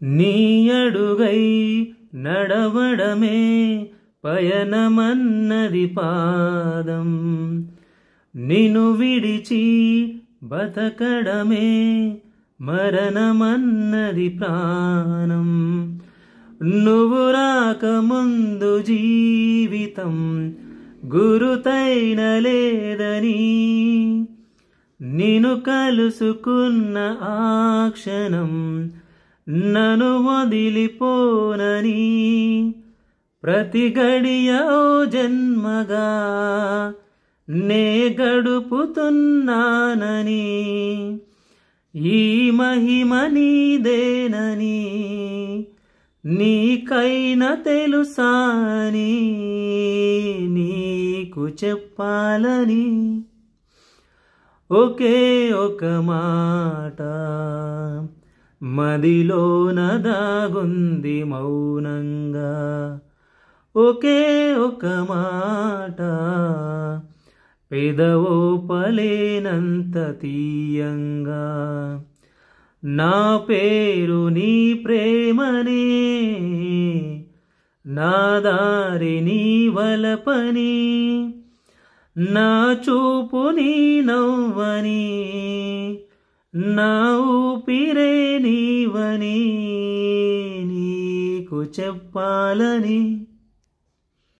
నీ అడుగై నడవడమే పయనమన్నది పాదం, నిన్ను విడిచి బతకడమే మరణమన్నది ప్రాణం. నువ్వు రాకముందు జీవితం గురుతైన లేదని, నిన్ను కలుసుకున్న ఆ క్షణం నన్ను వదిలిపోనని, ప్రతి గడియ ఓ జన్మగా నే గడుపుతున్నానని, ఈ మహిమ నీదేనని నీకైనా తెలుసాని నీకు చెప్పాలని ఒకే ఒక మాట మదిలోన దాగుంది మౌనంగా, ఒకే ఒక మాట పెదవో పలేనంత తీయంగా. నా పేరు నీ ప్రేమనే, నా దారి నీ వలపని, నా చూపు నీ నవ్వని, నా ఊపిరే నీవని నీకు చెప్పాలని.